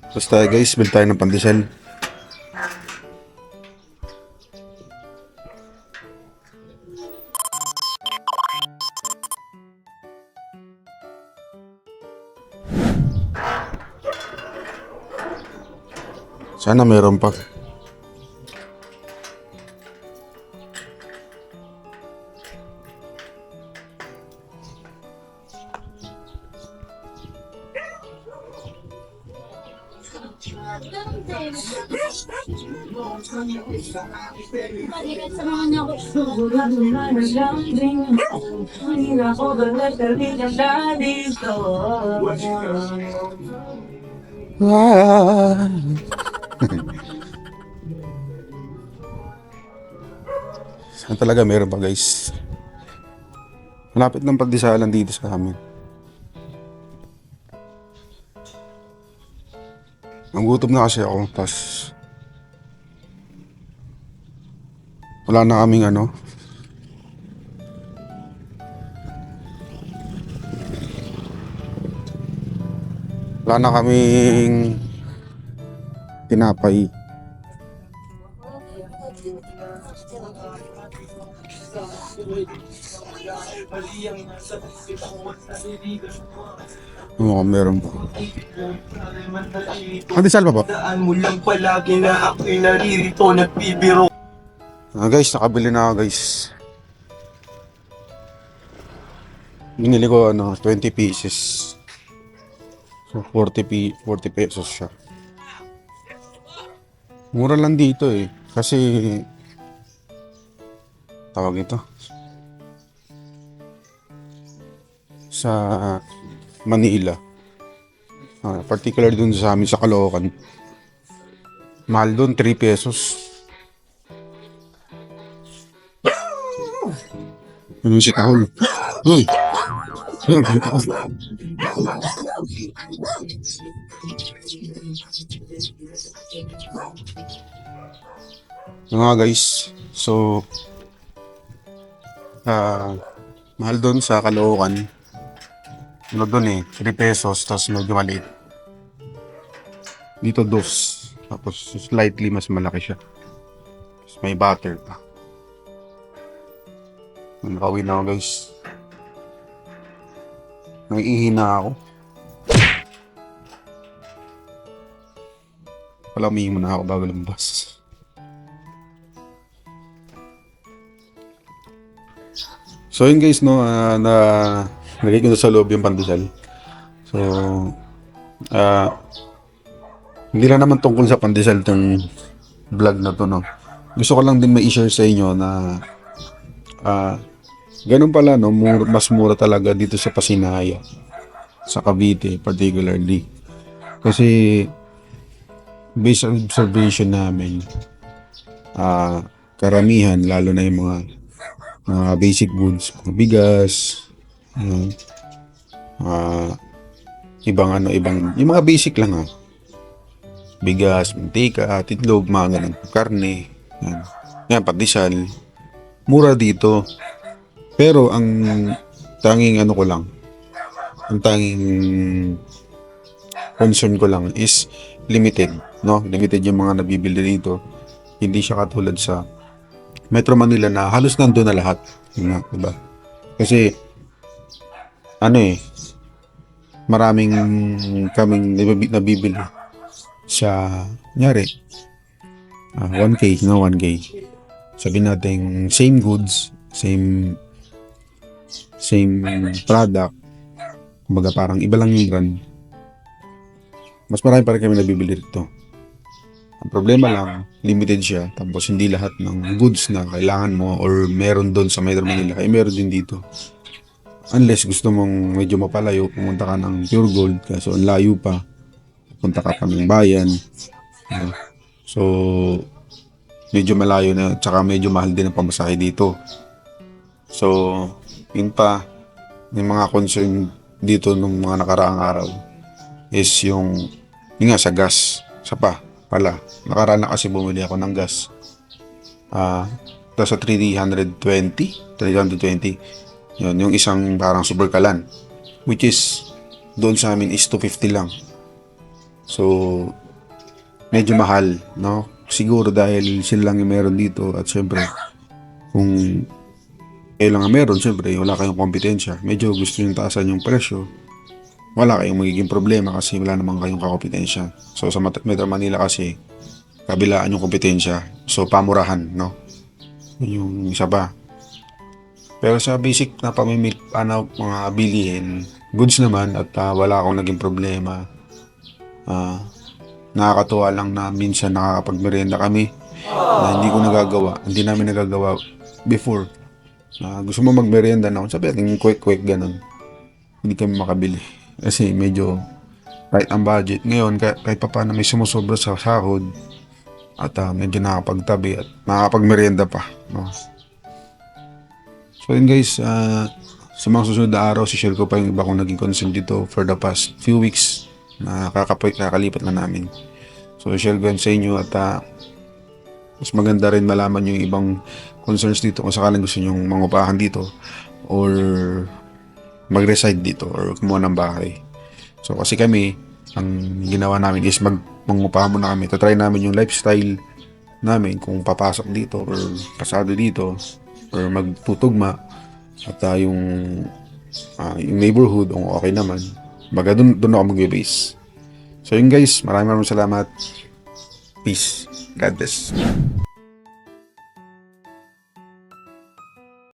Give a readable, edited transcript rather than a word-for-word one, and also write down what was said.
Basta guys, build tayo ng pandesal. Sana meron pa. Sana talaga meron pa guys. Malapit ng pagdisalan dito sa amin. Nagutom na kasi ako, tas wala na kaming ano. Wala na kaming tinapay. Oo, meron pa. Pandesal pa po? Daan mo lang palagi na ako'y naririto, nagbibiro. Guys, nakabili na ako guys. Binili ko 20 pieces. So 40 pesos siya. Mura lang dito eh. Kasi tawag ito sa Manila. Particular dun sa amin sa Caloocan. Mahal dun, 3 pesos. Ano si Tahol? Uy! Mga guys, so mahal doon sa Caloocan. Ano doon 3 pesos, tapos medyo maliit. Dito 2, tapos slightly mas malaki siya. Tapos may butter pa. Nakauwi na ako guys. Naiihina ako. Palamihin mo na ako bago lumabas. So yun guys, no, nalagay ko na sa loob yung pandesal. So, hindi lang naman tungkol sa pandesal tong vlog na to, no. Gusto ko lang din ma-share sa inyo na ganun pala, no, mas mura talaga dito sa Pasinaya, sa Cavite particularly. Kasi based on observation namin, karamihan, lalo na yung mga basic goods, mga bigas, ibang yung mga basic lang bigas, mantika, itlog, mga ganun, karne, yan, pandesal, mura dito. Pero ang tanging ang tanging concern ko lang is limited, no? Limited yung mga nabibili dito. Hindi siya katulad sa Metro Manila na halos nandoon na lahat, diba? Kasi maraming kaming nabibili sa kunyari 1K, 1K. Sabihin natin same goods, same product. Kumbaga parang iba lang yung brand. Mas marami pa rin kami nabibili dito. Ang problema lang, limited siya. Tapos hindi lahat ng goods na kailangan mo or meron doon sa Metro Manila ay meron din dito. Unless gusto mong medyo mapalayo, pumunta ka ng Pure Gold, kaso ang layo pa. Punta ka ng bayan. So, medyo malayo na, tsaka medyo mahal din ang pamasahe dito. So, yun pa, yung mga concern dito nung mga nakaraang araw is yung nga sa gas. Pala, nakaraan na kasi bumili ako ng gas. Sa 320. Yun, yung isang parang super kalan. Which is, doon sa amin is 250 lang. So, medyo mahal, no? Siguro dahil sila lang yung meron dito at syempre kung kayo lang ang meron, syempre wala kayong kompetensya. Medyo gusto yung taasan yung presyo. Wala kayong magiging problema kasi wala namang kayong kakompetensya. So sa Metro Manila kasi kabilaan yung kompetensya. So pamurahan, no? Yun yung isa pa. Pero sa basic na mga bilihin, goods naman at wala akong naging problema. Nakakatuwa lang na minsan nakakapagmerienda kami na hindi namin nagagawa before. Gusto mo magmerienda na, sabi natin quick ganun. Hindi kami makabili. Kasi medyo tight ang budget. Ngayon, kahit pa paano may sumusobra sa sahod at medyo nakakapagtabi at nakakapagmerienda pa. No? So yun guys, sa mga susunod na araw, share ko pa yung iba kong naging concern dito for the past few weeks na kakalipat na namin. So share ko yan sa inyo at mas maganda rin malaman yung ibang concerns dito kung sakaling gusto nyong mangupahan dito or mag-reside dito or kumuha ng bahay. So kasi kami, ang ginawa namin is mangupahan muna kami. Try namin yung lifestyle namin kung papasok dito or pasado dito or magtutugma at yung neighborhood kung okay naman. Baga doon ako mag-base. So yun guys, maraming salamat. Peace. God bless.